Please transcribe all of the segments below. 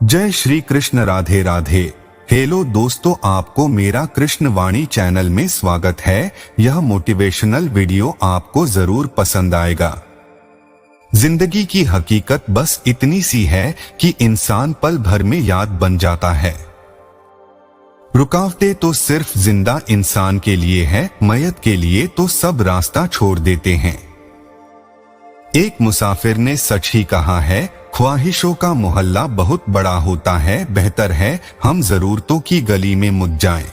जय श्री कृष्ण। राधे राधे। हेलो दोस्तों, आपको मेरा कृष्ण वाणी चैनल में स्वागत है। यह मोटिवेशनल वीडियो आपको जरूर पसंद आएगा। जिंदगी की हकीकत बस इतनी सी है कि इंसान पल भर में याद बन जाता है। रुकावटें तो सिर्फ जिंदा इंसान के लिए है, मयत के लिए तो सब रास्ता छोड़ देते हैं। एक मुसाफिर ने सच ही कहा है, ख्वाहिशों का मोहल्ला बहुत बड़ा होता है, बेहतर है हम जरूरतों की गली में मुड़ जाएं।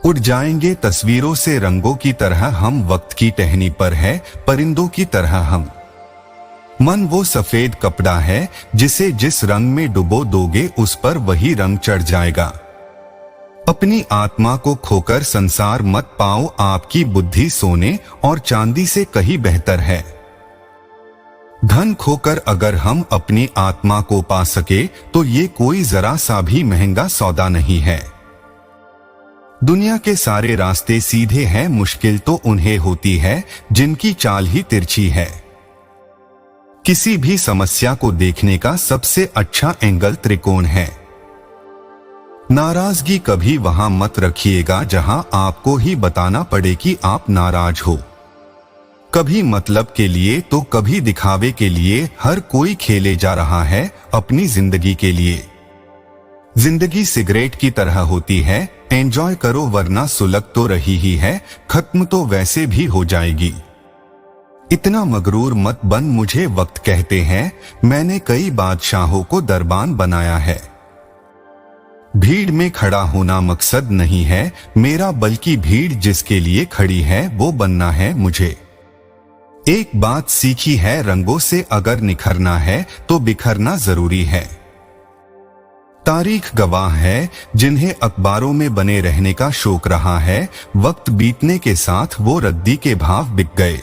उड़ जाएंगे तस्वीरों से रंगों की तरह हम, वक्त की टहनी पर है परिंदों की तरह हम। मन वो सफेद कपड़ा है जिसे जिस रंग में डुबो दोगे उस पर वही रंग चढ़ जाएगा। अपनी आत्मा को खोकर संसार मत पाओ, आपकी बुद्धि सोने और चांदी से कहीं बेहतर है। धन खोकर अगर हम अपनी आत्मा को पा सके तो ये कोई जरा सा भी महंगा सौदा नहीं है। दुनिया के सारे रास्ते सीधे हैं, मुश्किल तो उन्हें होती है जिनकी चाल ही तिरछी है। किसी भी समस्या को देखने का सबसे अच्छा एंगल त्रिकोण है। नाराजगी कभी वहां मत रखिएगा जहां आपको ही बताना पड़े कि आप नाराज हो। कभी मतलब के लिए तो कभी दिखावे के लिए हर कोई खेले जा रहा है अपनी जिंदगी के लिए। जिंदगी सिगरेट की तरह होती है, एंजॉय करो वरना सुलग तो रही ही है, खत्म तो वैसे भी हो जाएगी। इतना मगरूर मत बन, मुझे वक्त कहते हैं, मैंने कई बादशाहों को दरबान बनाया है। भीड़ में खड़ा होना मकसद नहीं है मेरा, बल्कि भीड़ जिसके लिए खड़ी है वो बनना है मुझे। एक बात सीखी है, रंगों से अगर निखरना है तो बिखरना जरूरी है। तारीख गवाह है जिन्हें अखबारों में बने रहने का शौक रहा है, वक्त बीतने के साथ वो रद्दी के भाव बिक गए।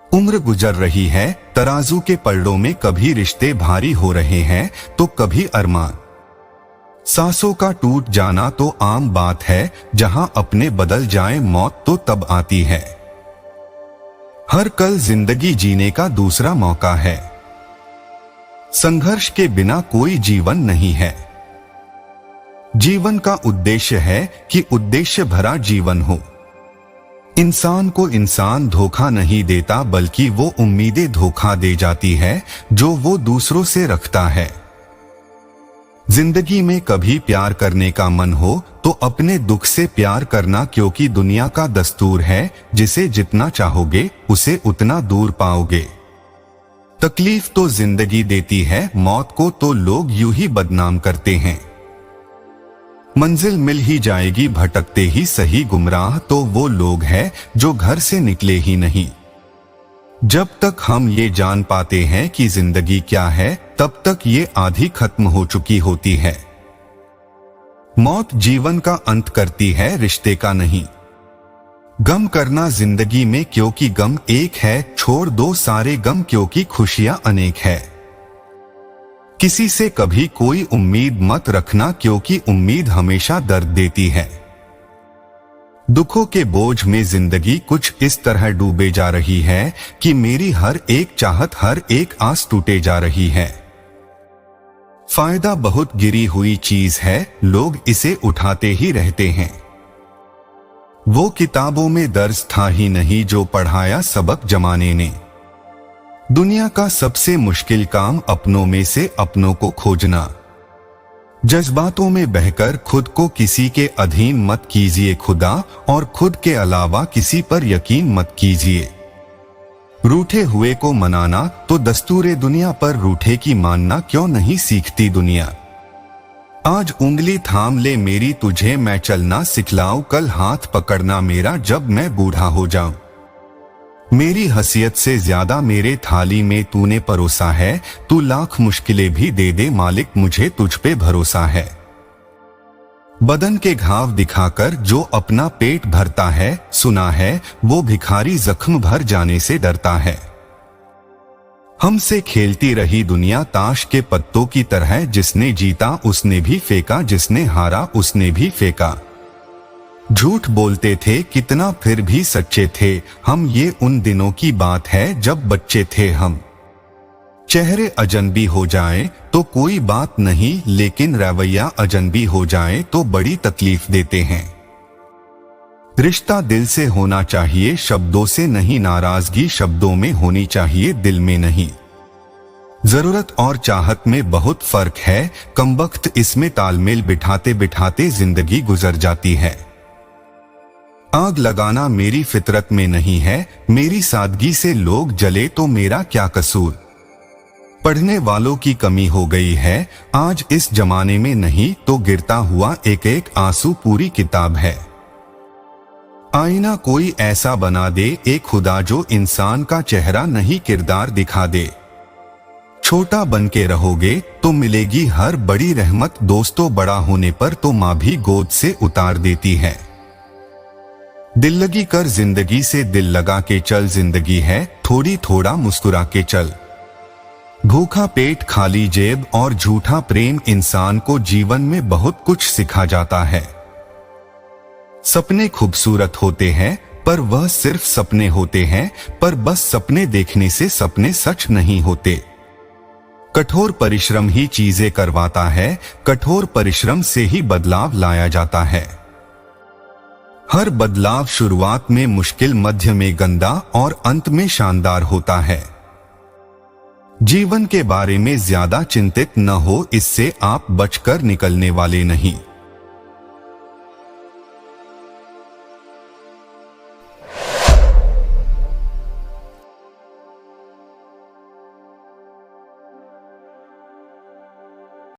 उम्र गुजर रही है, तराजू के पलड़ों में कभी रिश्ते भारी हो रहे हैं तो कभी अरमान। सांसों का टूट जाना तो आम बात है, जहां अपने बदल जाए मौत तो तब आती है। हर कल जिंदगी जीने का दूसरा मौका है। संघर्ष के बिना कोई जीवन नहीं है। जीवन का उद्देश्य है कि उद्देश्य भरा जीवन हो। इंसान को इंसान धोखा नहीं देता, बल्कि वो उम्मीदें धोखा दे जाती है जो वो दूसरों से रखता है। जिंदगी में कभी प्यार करने का मन हो तो अपने दुख से प्यार करना, क्योंकि दुनिया का दस्तूर है जिसे जितना चाहोगे उसे उतना दूर पाओगे। तकलीफ तो जिंदगी देती है, मौत को तो लोग यूं ही बदनाम करते हैं। मंजिल मिल ही जाएगी भटकते ही सही, गुमराह तो वो लोग हैं जो घर से निकले ही नहीं। जब तक हम ये जान पाते हैं कि जिंदगी क्या है, तब तक ये आधी खत्म हो चुकी होती है। मौत जीवन का अंत करती है, रिश्ते का नहीं। गम करना जिंदगी में क्योंकि गम एक है, छोड़ दो सारे गम क्योंकि खुशियां अनेक है। किसी से कभी कोई उम्मीद मत रखना, क्योंकि उम्मीद हमेशा दर्द देती है। दुखों के बोझ में जिंदगी कुछ इस तरह डूबे जा रही है कि मेरी हर एक चाहत, हर एक आस टूटे जा रही है। फायदा बहुत गिरी हुई चीज है, लोग इसे उठाते ही रहते हैं। वो किताबों में दर्ज था ही नहीं जो पढ़ाया सबक जमाने ने। दुनिया का सबसे मुश्किल काम अपनों में से अपनों को खोजना। जज्बातों में बहकर खुद को किसी के अधीन मत कीजिए खुदा, और खुद के अलावा किसी पर यकीन मत कीजिए। रूठे हुए को मनाना तो दस्तूरे दुनिया, पर रूठे की मानना क्यों नहीं सीखती दुनिया। आज उंगली थाम ले मेरी तुझे मैं चलना सिखलाऊं, कल हाथ पकड़ना मेरा जब मैं बूढ़ा हो जाऊं। मेरी हसीयत से ज्यादा मेरे थाली में तूने परोसा है, तू लाख मुश्किलें भी दे दे मालिक, मुझे तुझ पे भरोसा है। बदन के घाव दिखाकर जो अपना पेट भरता है, सुना है वो भिखारी जख्म भर जाने से डरता है। हमसे खेलती रही दुनिया ताश के पत्तों की तरह, जिसने जीता उसने भी फेंका, जिसने हारा उसने भी फेंका। झूठ बोलते थे कितना फिर भी सच्चे थे हम, ये उन दिनों की बात है जब बच्चे थे हम। चेहरे अजनबी हो जाए तो कोई बात नहीं, लेकिन रवैया अजनबी हो जाए तो बड़ी तकलीफ देते हैं। रिश्ता दिल से होना चाहिए, शब्दों से नहीं। नाराजगी शब्दों में होनी चाहिए, दिल में नहीं। जरूरत और चाहत में बहुत फर्क है, कमबख्त इसमें तालमेल बिठाते बिठाते जिंदगी गुजर जाती है। आग लगाना मेरी फितरत में नहीं है, मेरी सादगी से लोग जले तो मेरा क्या कसूर। पढ़ने वालों की कमी हो गई है आज इस जमाने में, नहीं तो गिरता हुआ एक एक आंसू पूरी किताब है। आईना कोई ऐसा बना दे एक खुदा जो इंसान का चेहरा नहीं किरदार दिखा दे। छोटा बन के रहोगे तो मिलेगी हर बड़ी रहमत, दोस्तों बड़ा होने पर तो माँ भी गोद से उतार देती है। दिल लगी कर जिंदगी से दिल लगा के चल, जिंदगी है थोड़ी थोड़ा मुस्कुरा के चल। भूखा पेट खाली जेब और झूठा प्रेम इंसान को जीवन में बहुत कुछ सिखा जाता है। सपने खूबसूरत होते हैं पर वह सिर्फ सपने होते हैं, पर बस सपने देखने से सपने सच नहीं होते। कठोर परिश्रम ही चीजें करवाता है, कठोर परिश्रम से ही बदलाव लाया जाता है। हर बदलाव शुरुआत में मुश्किल, मध्य में गंदा और अंत में शानदार होता है। जीवन के बारे में ज्यादा चिंतित न हो, इससे आप बचकर निकलने वाले नहीं।